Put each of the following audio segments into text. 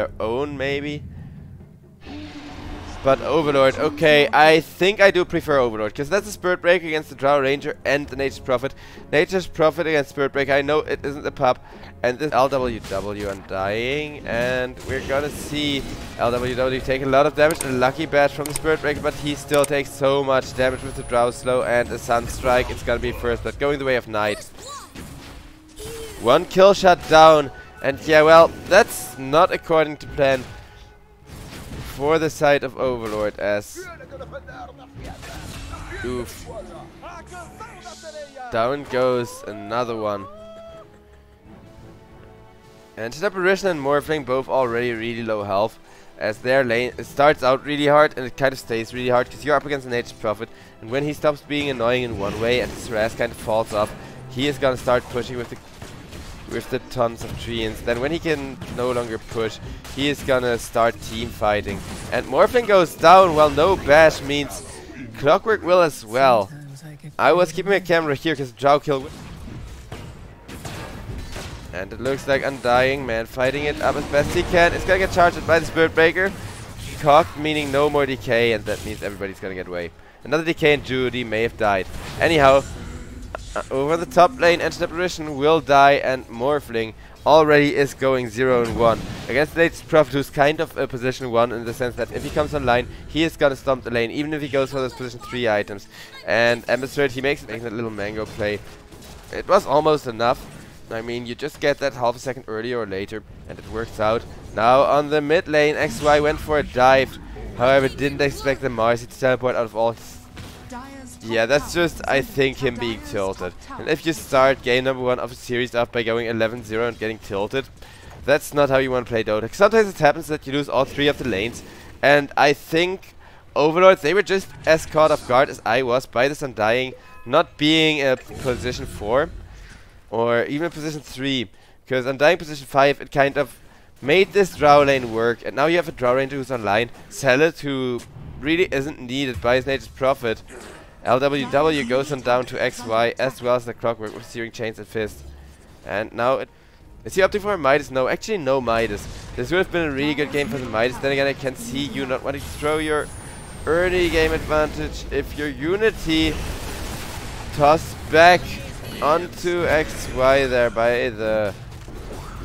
their own, maybe. But Overlord, okay, I think I do prefer Overlord, because that's a Spirit Breaker against the Drow Ranger and the Nature's Prophet. Nature's Prophet against Spirit Breaker, I know it isn't a pup. And this LWW Undying, and we're gonna see LWW take a lot of damage. A lucky badge from the Spirit Breaker, but he still takes so much damage with the Drow Slow and a Sunstrike. It's gonna be first blood, going the way of Knight. One kill shot down, and yeah, well, that's not according to plan for the side of Overlord, as oof. Down goes another one. And Apparition and Morphling both already really low health, as their lane it starts out really hard and it kind of stays really hard because you're up against the Nature's Prophet, and when he stops being annoying in one way and his harass kind of falls off, he is gonna start pushing with the tons of treants. Then when he can no longer push, he is gonna start team fighting. And Morphling goes down, while no bash means Clockwork will as well. I was keeping my camera here because Drow kill. And it looks like Undying Man fighting it up as best he can. It's gonna get charged by the Spirit Breaker. Cocked, meaning no more decay, and that means everybody's gonna get away. Another decay and Judy may have died. Anyhow, over the top lane, Apparition will die, and Morphling already is going 0-1 against the Nature's Prophet, who's kind of a position 1 in the sense that if he comes online, he is gonna stomp the lane, even if he goes for those position 3 items. And Ambassador, he makes that little mango play. It was almost enough. I mean, you just get that half a second earlier or later, and it works out. Now on the mid lane, XY went for a dive. However, didn't expect the Marcy to teleport out of all. Yeah, that's just, I think, him being tilted. And if you start game number 1 of a series off by going 11-0 and getting tilted, that's not how you want to play Dota. Sometimes it happens that you lose all 3 of the lanes, and I think Overlords, they were just as caught off guard as I was by this Undying not being a position 4. Or even position 3, because Undying position 5, it kind of made this Drow lane work, and now you have a Drow Ranger who's online, Salad, who really isn't needed by his Nature's Prophet. LWW goes on down to XY, as well as the Clockwork with Searing Chains and Fist. And now, is he opting for a Midas? No, actually no Midas. This would have been a really good game for the Midas. Then again, I can see you not wanting to throw your early game advantage if your Unity toss back onto XY there by the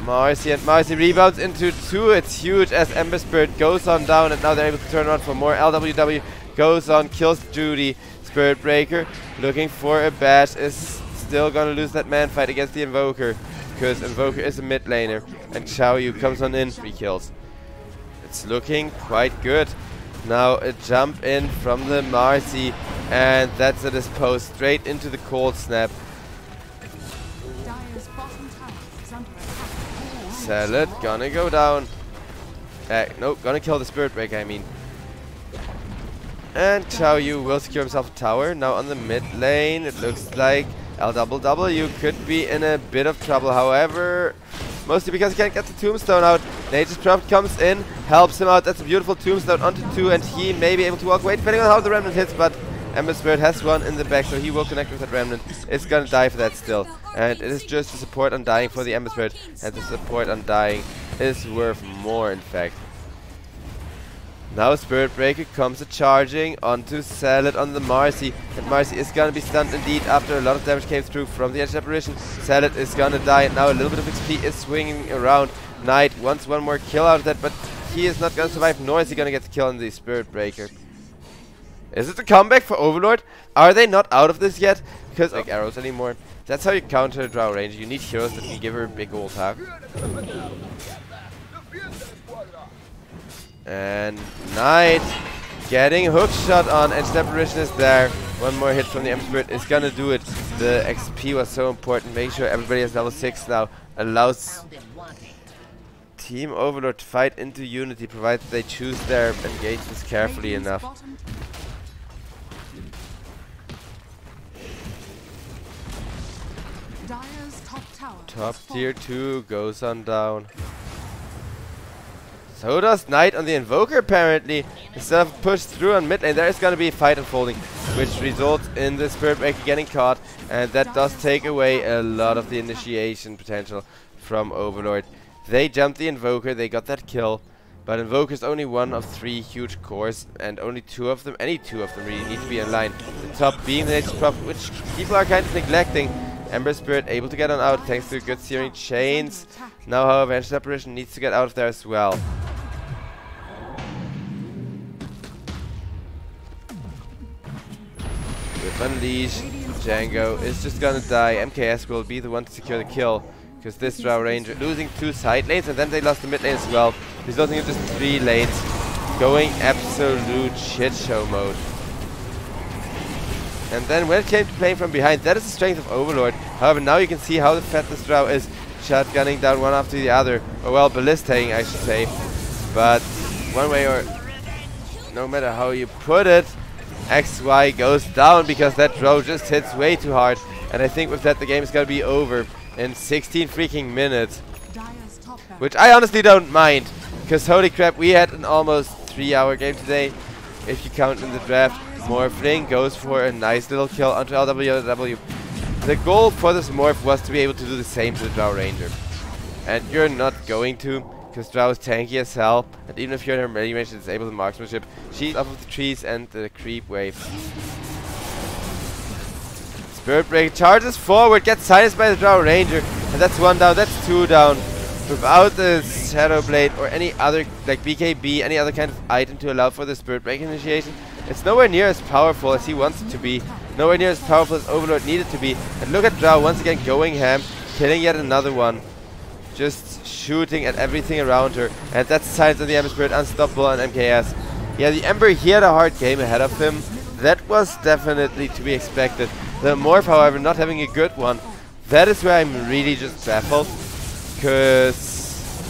Marcy, and Marcy rebounds into 2. It's huge as Ember Spirit goes on down, and now they're able to turn around for more. LWW goes on, kills Judy. Spirit Breaker looking for a bash is still gonna lose that man fight against the Invoker, because Invoker is a mid laner, and Xiaoyu comes on in, 3 kills. It's looking quite good. Now a jump in from the Marcy, and that's a dispose straight into the cold snap. Salad gonna go down. No, gonna kill the Spirit Breaker, I mean. And Xiaoyu will secure himself a tower. Now on the mid lane, it looks like LWW could be in a bit of trouble. However, mostly because he can't get the tombstone out. Nature's Prophet comes in, helps him out. That's a beautiful tombstone onto 2, and he may be able to walk away depending on how the remnant hits, but Ember Spirit has one in the back, so he will connect with that remnant. It's gonna die for that still. And it is just the support Undying for the Ember Spirit, and the support Undying is worth more, in fact. Now Spirit Breaker comes charging onto Salad on the Marcy, and Marcy is gonna be stunned indeed after a lot of damage came through from the Edge Apparition. Salad is gonna die, and now a little bit of XP is swinging around. Knight wants one more kill out of that, but he is not gonna survive, nor is he gonna get the kill on the Spirit Breaker. Is it a comeback for Overlord? Are they not out of this yet? Because like arrows anymore. That's how you counter a Drow Ranger. You need heroes that can give her a big old hug. And Knight getting hook shot on, and Apparition is there. One more hit from the Ember Spirit is gonna do it. The XP was so important. Make sure everybody has level 6 now. Allows Team Overlord to fight into Unity, provided they choose their engagements carefully enough. Top tier 2 goes on down. So does Knight on the Invoker, apparently. Instead of push through on mid lane, there is going to be a fight unfolding, which results in the Spirit Breaker getting caught, and that does take away a lot of the initiation potential from Overlord. They jumped the Invoker, they got that kill. But Invoker's only one of 3 huge cores, and only 2 of them, any 2 of them really need to be in line. The top being the latest prop, which people are kind of neglecting. Ember Spirit able to get on out thanks to good searing chains. Now, however, Ancient Apparition needs to get out of there as well. With Unleash, Django is just gonna die. MKS will be the one to secure the kill. Because this Drow Ranger losing 2 side lanes, and then they lost the mid lane as well. Resulting in just 3 lanes. Going absolute shit show mode. And then when it came to playing from behind, that is the strength of Overlord. However, now you can see how the fat this Drow is. Shotgunning down one after the other. Or well, ballistating I should say. But one way or no matter how you put it, XY goes down because that Drow just hits way too hard. And I think with that the game is gonna be over in 16 freaking minutes, which I honestly don't mind, because holy crap, we had an almost 3-hour game today, if you count in the draft. Morphling goes for a nice little kill onto LWW. The goal for this Morph was to be able to do the same to the Drow Ranger, and you're not going to, because Drow is tanky as hell, and even if you're in her Elimination disable the marksmanship, she's off of the trees and the creep wave. Spirit Break charges forward, gets silenced by the Drow Ranger, and that's 1 down, that's 2 down. Without the Shadow Blade or any other, like BKB, any other kind of item to allow for the Spirit Break initiation, it's nowhere near as powerful as he wants it to be. Nowhere near as powerful as Overlord needed to be. And look at Drow once again going ham, killing yet another one. Just shooting at everything around her. And that's Silence on the Ember Spirit, unstoppable on MKS. Yeah, the Ember, he had a hard game ahead of him. That was definitely to be expected. The Morph, however, not having a good one. That is where I'm really just baffled. Because,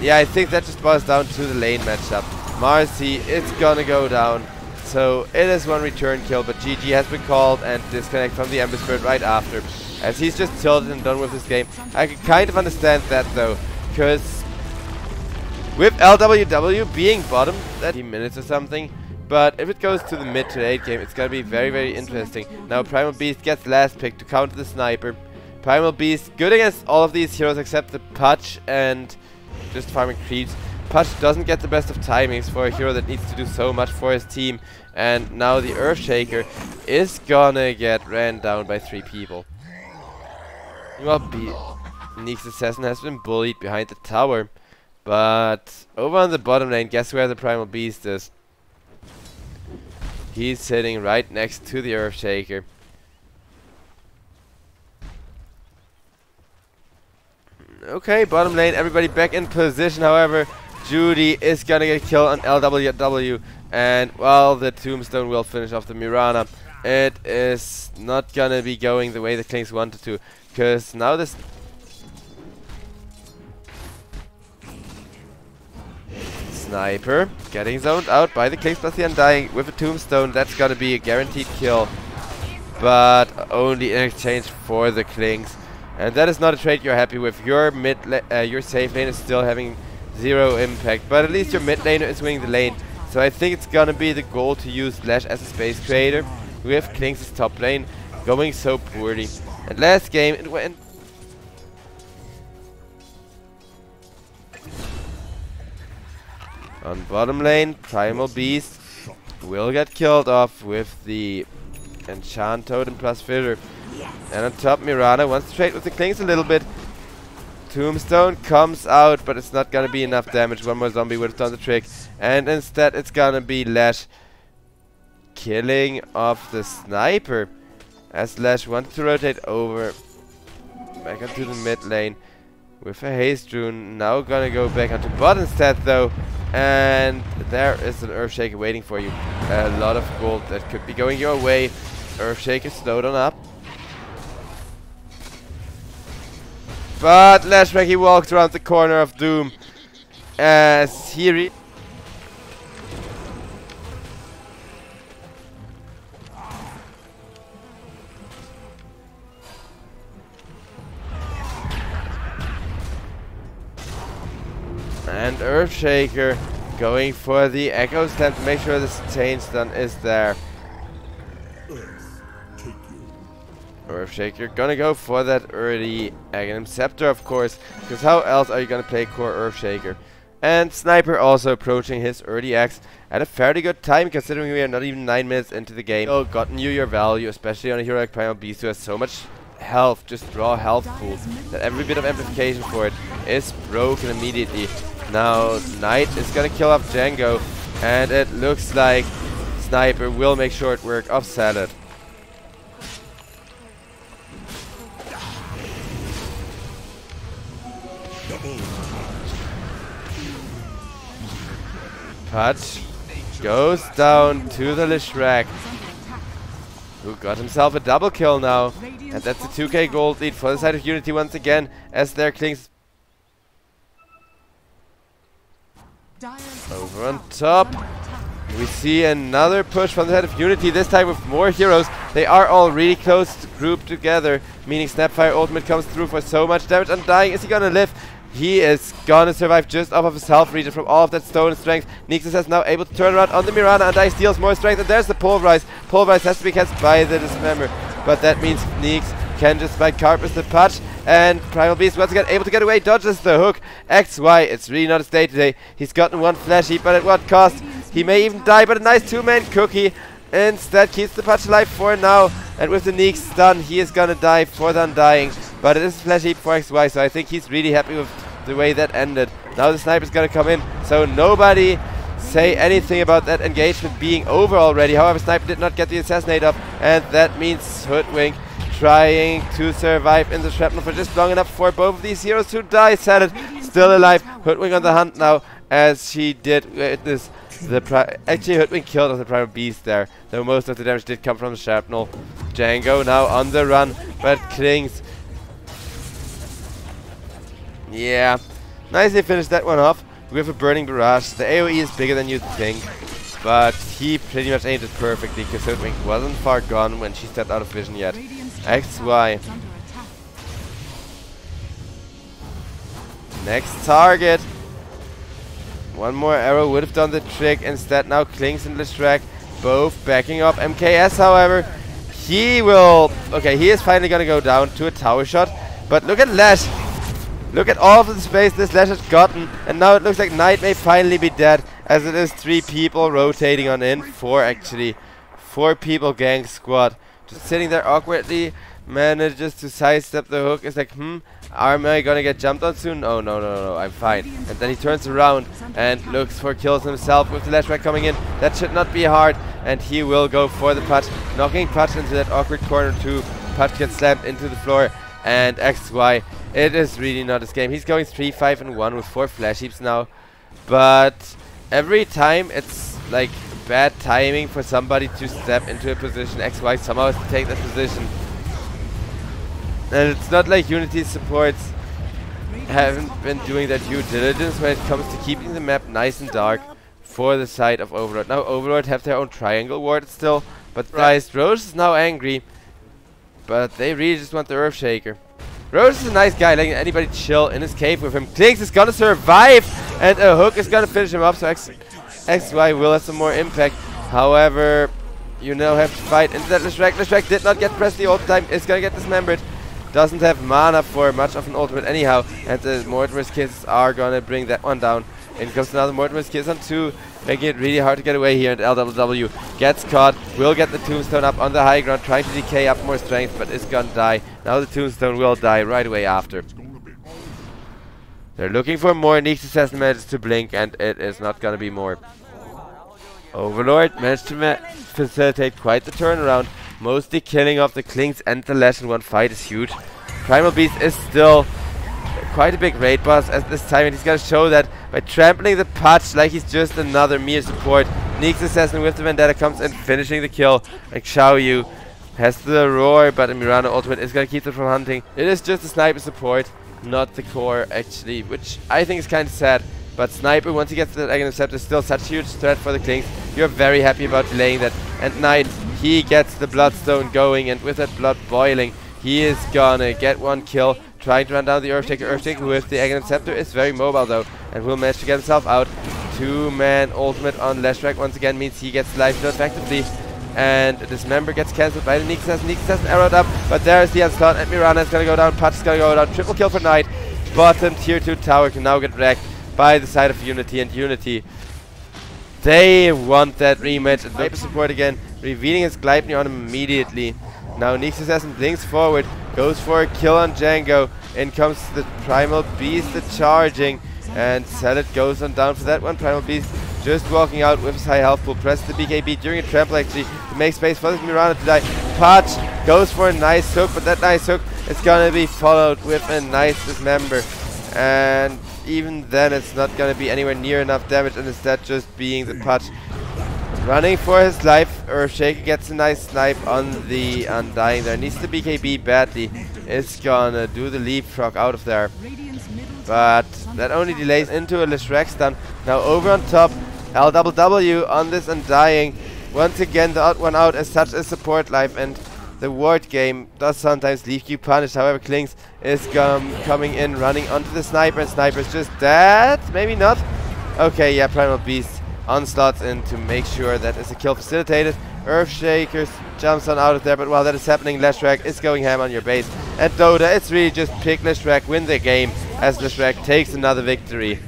yeah, I think that just boils down to the lane matchup. Marcy, it's gonna go down. So it is 1 return kill, but GG has been called and disconnect from the Ember Spirit right after. As he's just tilted and done with this game. I can kind of understand that though. Because with LWW being bottom, 30 minutes or something. But if it goes to the mid to late game, it's gonna be very, very interesting. Now Primal Beast gets last pick to counter the Sniper. Primal Beast, good against all of these heroes except the Pudge and just farming creeps. Pudge doesn't get the best of timings for a hero that needs to do so much for his team. And now the Earthshaker is gonna get ran down by 3 people. Well, Neek's Assassin has been bullied behind the tower. But over on the bottom lane, guess where the Primal Beast is? He's sitting right next to the Earthshaker. Okay, bottom lane, everybody back in position. However, Judy is gonna get killed on LWW, and well, the Tombstone will finish off the Mirana. It is not gonna be going the way the Klings wanted to, because now this Sniper getting zoned out by the Klings plus the Undying with a Tombstone. That's gonna be a guaranteed kill, but only in exchange for the Klings. And that is not a trade you're happy with. Your your safe lane is still having 0 impact, but at least your mid laner is winning the lane. So I think it's gonna be the goal to use Slash as a space creator with Klings' top lane going so poorly. And last game it went. On bottom lane, Primal Beast will get killed off with the Enchant Totem plus Fissure. And on top, Mirana wants to trade with the Klings a little bit. Tombstone comes out, but it's not gonna be enough damage. 1 more zombie would have done the trick. And instead, it's gonna be Lash killing off the Sniper. As Lash wanted to rotate over back onto the mid lane with a Haste Rune. Now gonna go back onto bot instead though. And there is an Earthshaker waiting for you. A lot of gold that could be going your way. Earthshaker slowed on up. But Lashback, he walks around the corner of Doom as he and Earthshaker going for the Echo Slam to make sure this chain stun is there. Earthshaker gonna go for that early Aghanim Scepter, of course, because how else are you gonna play core Earthshaker? And Sniper also approaching his early axe at a fairly good time, considering we are not even 9 minutes into the game. So gotten you your value, especially on a hero like Primal Beast who has so much health, just raw health pool, that every bit of amplification for it is broken immediately. Now Knight is gonna kill off Django, and it looks like Sniper will make short work of Salad. Pudge goes down to the Lishrak, who got himself a double kill now. And that's a 2k gold lead for the side of Unity once again, as their Klings over on top. We see another push from the side of Unity, this time with more heroes. They are all really close grouped together, meaning Snapfire ultimate comes through for so much damage. Undying, is he gonna live? He is gonna survive just off of his health regen from all of that stone and strength. Nexus is now able to turn around on the Mirana. Undying steals more strength, and there's the Pulverize. Pulverize has to be cast by the Dismember, but that means Neeks can just by Carpus the Pudge, and Primal Beast once again able to get away, dodges the hook. XY, it's really not his day today. He's gotten one flash heap, but at what cost? He may even die, but a nice two-man cookie instead keeps the Pudge alive for now. And with the Neeks stun, he is gonna die for the Undying, but it is a flash heap for XY, so I think he's really happy with the way that ended. Now the Sniper's gonna come in, so nobody say anything about that engagement being over already. However, Sniper did not get the assassinate up, and that means Hoodwink trying to survive in the shrapnel for just long enough for both of these heroes to die. Salad still alive. Hoodwink on the hunt now, as she did witness the actually Hoodwink killed off the Primal Beast there, though most of the damage did come from the shrapnel. Django now on the run, but clings. Yeah, nicely finished that one off with a Burning Barrage. The AoE is bigger than you'd think, but he pretty much aimed it perfectly, because Hoodwink wasn't far gone when she stepped out of vision yet. XY. Next target. One more arrow would have done the trick. Instead now Klings and Lishrak both backing up. MKS, however, he will... Okay, he is finally going to go down to a tower shot, but look at Lash. Look at all of the space this Lash has gotten, and now it looks like Knight may finally be dead, as it is 3 people rotating on in. 4 actually. 4 people gang squad. Just sitting there awkwardly, manages to sidestep the hook. It's like, am I gonna get jumped on soon? Oh, no, I'm fine. And then he turns around and looks for kills himself with the Lashrak coming in. That should not be hard, and he will go for the Pudge, knocking Pudge into that awkward corner too. Pudge gets slammed into the floor, and XY, it is really not his game. He's going 3-5-1 with 4 flash heaps now, but every time it's like bad timing for somebody to step into a position. XY somehow has to take that position. And it's not like Unity's supports haven't been doing their due diligence when it comes to keeping the map nice and dark for the side of Overlord. Now Overlord have their own triangle ward still, but guys, Roche is now angry, but they really just want the Earthshaker. Roche is a nice guy, letting anybody chill in his cave with him. Klings is gonna survive, and a hook is gonna finish him up, so XY will have some more impact. However, you now have to fight into that Lishrak. Lishrak did not get pressed the ult time, is gonna get dismembered. Doesn't have mana for much of an ultimate anyhow, and the Mortimer's Kiss are gonna bring that one down. In comes another Mortimer's Kiss on 2, making it really hard to get away here, and LWW gets caught, will get the Tombstone up on the high ground, trying to decay up more strength, but is gonna die. Now the Tombstone will die right away after. They're looking for more. Neeks Assassin manages to blink, and it is not gonna be more. Overlord managed to facilitate quite the turnaround, mostly killing off the Klings and the Lash in one fight is huge. Primal Beast is still quite a big raid boss at this time, and he's gonna show that by trampling the Pudge like he's just another mere support. Neeks Assassin with the Vendetta comes in, finishing the kill, and Xiaoyu has the roar, but the Mirana ultimate is gonna keep them from hunting. It is just a sniper support, not the core actually, which I think is kind of sad. But Sniper, once he gets the Aghanim Scepter, is still such a huge threat for the Klings. You're very happy about delaying that. And Knight, he gets the Bloodstone going, and with that blood boiling, he is gonna get one kill, trying to run down the Earthshaker. Earthshaker with the Aghanim Scepter is very mobile though, and will manage to get himself out. 2-man ultimate on Leshrak once again means he gets life effectively. And Dismember gets cancelled by the Nixas. Nixas arrowed up, but there's the Onslaught, and Mirana is gonna go down, Patch is gonna go down, triple kill for Knight. Bottom tier 2 tower can now get wrecked by the side of Unity, and Unity, they want that rematch. And Viper support again, revealing his Gleipnir on him immediately. Now Nixas Assassin blinks forward, goes for a kill on Django. In comes the Primal Beast, the charging, and Salad goes on down for that one. Primal Beast just walking out with his high health pool, presses the BKB during a trample actually to make space for this Mirana to die. Patch goes for a nice hook, but that nice hook is gonna be followed with a nice Dismember. And even then it's not gonna be anywhere near enough damage, and instead just being the Patch running for his life. Earthshaker gets a nice snipe on the Undying there. Needs the BKB badly. Is gonna do the leapfrog out of there. But that only delays into a Leshrac stun. Now over on top, LWW on this Undying. Once again the odd one out as such as support life, and the ward game does sometimes leave you punished. However, Klings is coming in, running onto the Sniper, and Sniper's just dead. Maybe not. Okay, yeah, Primal Beast onslaughts in to make sure that is a kill facilitated. Earthshakers jumps on out of there, but while that is happening, Leshrac is going ham on your base. And Dota, it's really just pick Leshrac, win the game, as Leshrac takes another victory.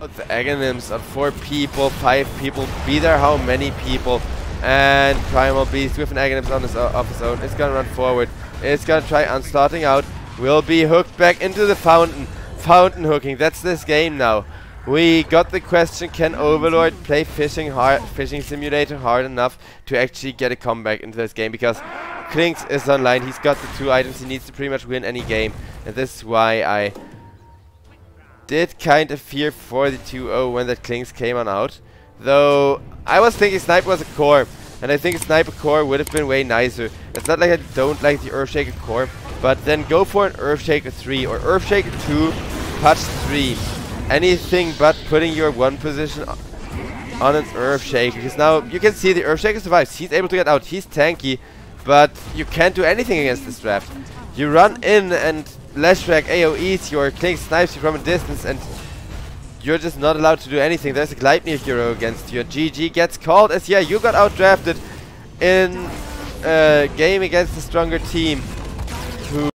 The Aghanims on 4 people, 5 people, be there how many people. And Primal Beast with an Aghanims on of his own is gonna run forward. It's gonna try onslaughting out. Will be hooked back into the fountain. Fountain hooking, that's this game now. We got the question, can Overlord play Fishing Simulator hard enough to actually get a comeback into this game? Because Klings is online, he's got the 2 items, he needs to pretty much win any game. And this is why I did kind of fear for the 2-0 when that Klings came on out. Though, I was thinking Sniper was a core, and I think a Sniper core would have been way nicer. It's not like I don't like the Earthshaker core, but then go for an Earthshaker 3 or Earthshaker 2, Patch 3. Anything but putting your 1 position on an Earthshaker, because now you can see the Earthshaker survives. He's able to get out, he's tanky, but you can't do anything against this draft. You run in and Leshrac AoEs your Klings, snipes you from a distance, and you're just not allowed to do anything. There's a Gleipnir hero against you. GG gets called as, yeah, you got outdrafted in a game against a stronger team. Who